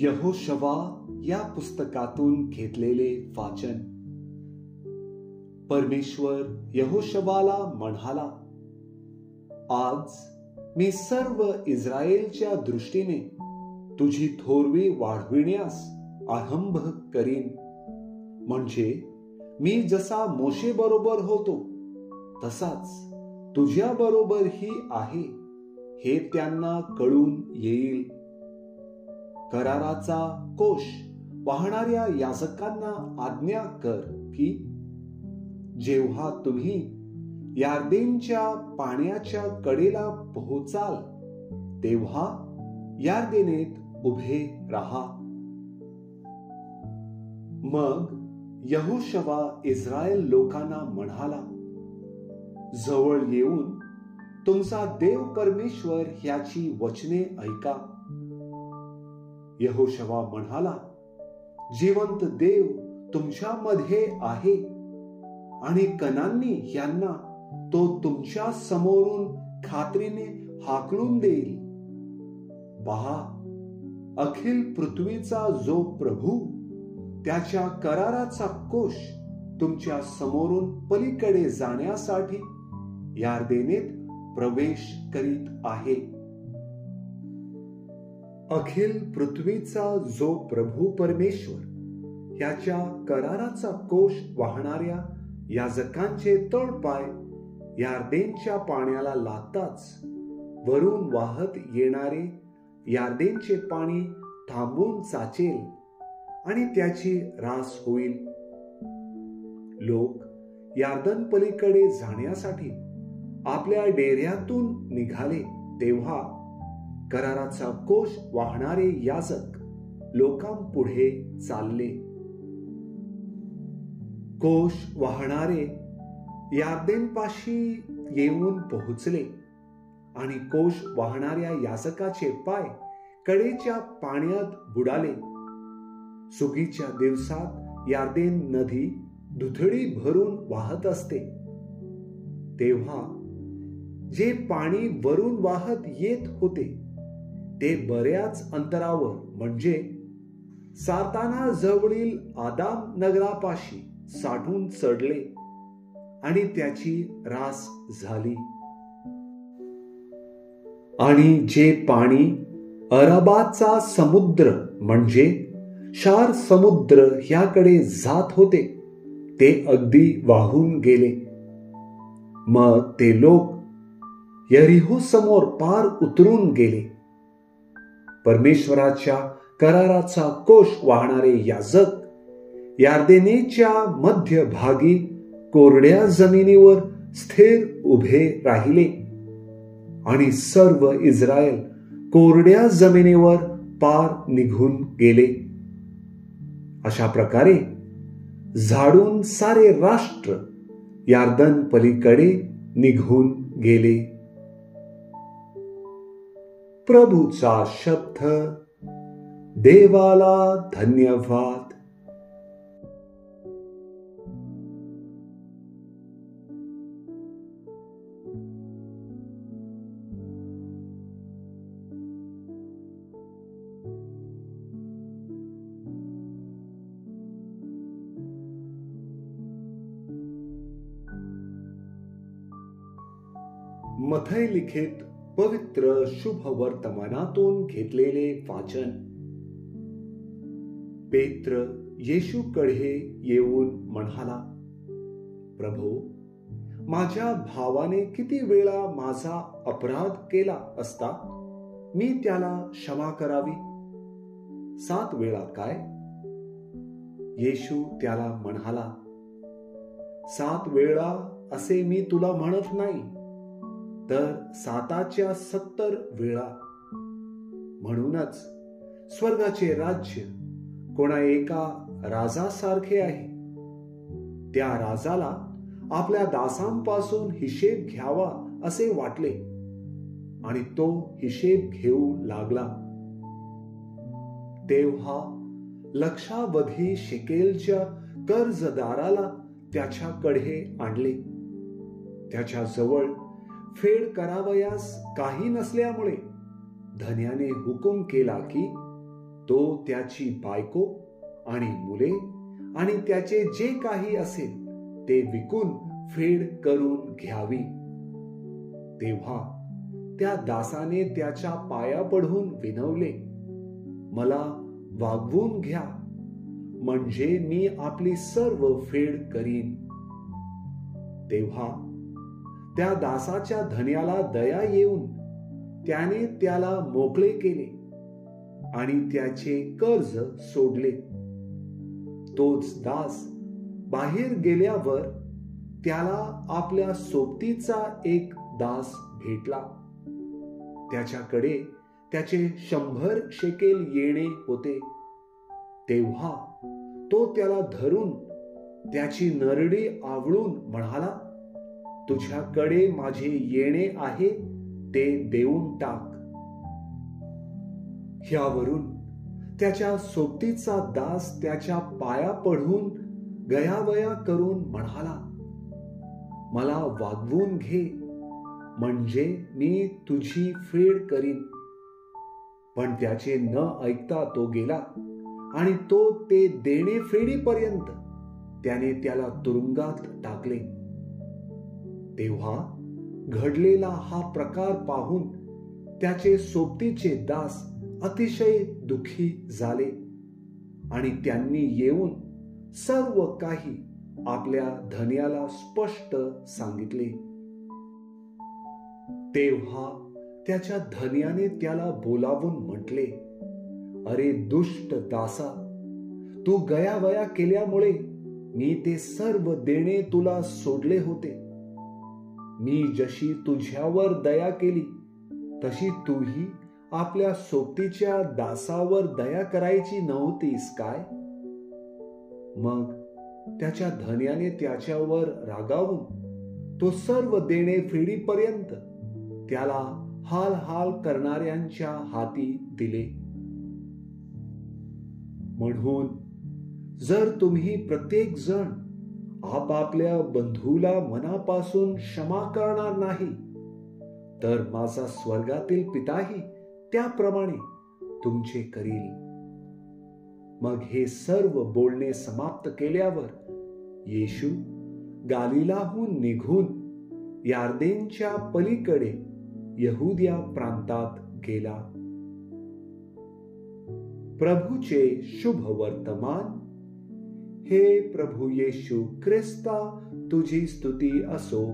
यहोशवा या पुस्तकातून घेतलेले वाचन. परमेश्वर यहोशवाला म्हणाला, आज मी सर्व इस्रायेलच्या दृष्टीने तुझी थोरवी वाढविण्यास आरंभ करीन. म्हणजे मी जसा मोशे बरोबर होतो तसाच तुझ्या बरोबरही आहे हे त्यांना कळून येईल. कराराचा कोश वाहणाऱ्या याजकांना आज्ञा कर की जेव्हा तुम्ही यार्देनच्या पाण्याच्या कडेला पोहोचाल तेव्हा यार्देनेत उभे राहा. मग यहोशवा इस्रायल लोकांना म्हणाला, जवळ येऊन तुमचा देव परमेश्वर ह्याची वचने ऐका. यहोशवा म्हणाला, जिवंत देव तुमच्यामध्ये आहे आणि कनानी यांना तो तुमच्या समोरून खात्रीने हाकलून देईल. पहा, अखिल पृथ्वीचा जो प्रभू त्याच्या कराराचा कोश तुमच्या समोरून पलीकडे जाण्यासाठी यार्देनेत प्रवेश करीत आहे. अखिल पृथ्वीचा जो प्रभू परमेश्वर ह्याच्या कराराचा कोश वाहणाऱ्या याजकांचे तळपाय यार्देनच्या पाण्याला लागताच वरून वाहत येणारे यार्देनचे पाणी थांबून साचेल आणि त्याची रास होईल. लोक यार्दन पलीकडे जाण्यासाठी आपल्या डेऱ्यातून निघाले तेव्हा कराराचा कोश वाहणारे याजक लोकांपुढे चालले. कोश वाहणारे यार्देनपाशी येऊन पोहोचले आणि कोश वाहणाऱ्या याजकाचे पाय कडेच्या पाण्यात बुडाले. सुगीच्या दिवसात यार्देन नदी दुथडी भरून वाहत असते. तेव्हा जे पाणी वरून वाहत येत होते ते बऱ्याच अंतरावर म्हणजे साताना जवळील आदाम नगरापाशी साठून चढले आणि त्याची रास झाली. आणि जे पाणी अरबाचा समुद्र म्हणजे शार समुद्र ह्याकडे जात होते ते अगदी वाहून गेले. मग ते लोक यरीहो समोर पार उतरून गेले. परमेश्वराच्या कराराचा कोश वाहणारे याजक यार्देनेच्या मध्यभागी कोरड्या जमिनीवर स्थिर उभे राहिले आणि सर्व इस्रायल कोरड्या जमिनीवर पार निघून गेले. अशा प्रकारे झाडून सारे राष्ट्र यार्दन पलीकडे निघून गेले. प्रभूचा शब्द. देवाला धन्यवाद. मथई लिखित पवित्र शुभ वर्तमानातून घेतलेले वाचन. पेत्र येशूकडे येऊन म्हणाला, प्रभो, माझ्या भावाने किती वेळा माझा अपराध केला असता मी त्याला क्षमा करावी? 7 वेळा काय? येशू त्याला म्हणाला, 7 वेळा असे मी तुला म्हणत नाही, तर 7च्या 70 वेळा. म्हणूनच स्वर्गाचे राज्य कोणा एका राजासारखे आहे. त्या राजाला आपल्या दासांपासून हिशेब घ्यावा असे वाटले आणि तो हिशेब घेऊ लागला. तेव्हा लक्षावधी शेकेलच्या कर्जदाराला त्याच्याकडे आणले. त्याच्या जवळ फेड करावयास काही नसल्यामुळे धन्याने हुकूम केला की तो त्याची बायको आणि मुले आणि त्याचे जे काही असेल ते विकून फेड करून घ्यावी. तेव्हा त्या दासाने त्याच्या पाया पडून विनवले, मला वागवून घ्या, म्हणजे मी आपली सर्व फेड करीन. तेव्हा त्या दासाच्या धन्याला दया येऊन त्याने त्याला मोकळे केले आणि त्याचे कर्ज सोडले. तोच दास बाहेर गेल्यावर त्याला आपल्या सोबतीचा एक दास भेटला. त्याच्याकडे त्याचे 100 शेकेल येणे होते. तेव्हा तो त्याला धरून त्याची नरडी आवळून म्हणाला, तुझ्याकडे माझे येणे आहे ते देऊन टाक. ह्यावरून त्याच्या सोबतीचा दास त्याच्या पाया पडून गयावया करून म्हणाला, मला वागवून घे, म्हणजे मी तुझी फेड करीन. पण त्याचे न ऐकता तो गेला आणि तो ते देणे फेडीपर्यंत त्याने त्याला तुरुंगात टाकले. तेव्हा घडलेला हा प्रकार पाहून त्याचे सोबतीचे दास अतिशय दुःखी झाले आणि त्यांनी येऊन सर्व काही आपल्या धन्याला स्पष्ट सांगितले. तेव्हा त्याच्या धन्याने त्याला बोलावून म्हटले, अरे दुष्ट दासा, तू गयावया केल्यामुळे मी ते सर्व देणे तुला सोडले होते. मी जशी तुझ्यावर दया केली तशी तूही आपल्या सोबतीच्या दासावर दया करायची नव्हतीस काय? मग त्याच्या धन्याने त्याच्यावर रागावून तो सर्व देणे फेडीपर्यंत त्याला हाल हाल करणाऱ्यांच्या हाती दिले. म्हणून जर तुम्ही प्रत्येक जण आपापल्या बंधूला मनापासून क्षमा करणार नाही, तर माझा स्वर्गातील पिताही त्याप्रमाणे तुमचे करील. मग हे सर्व बोलणे समाप्त केल्यावर येशू गालिलाहून निघून यार्देनच्या पलीकडे यहुदिया प्रांतात गेला. प्रभूचे शुभ वर्तमान. हे प्रभू येशू ख्रिस्ता, तुझी स्तुती असो.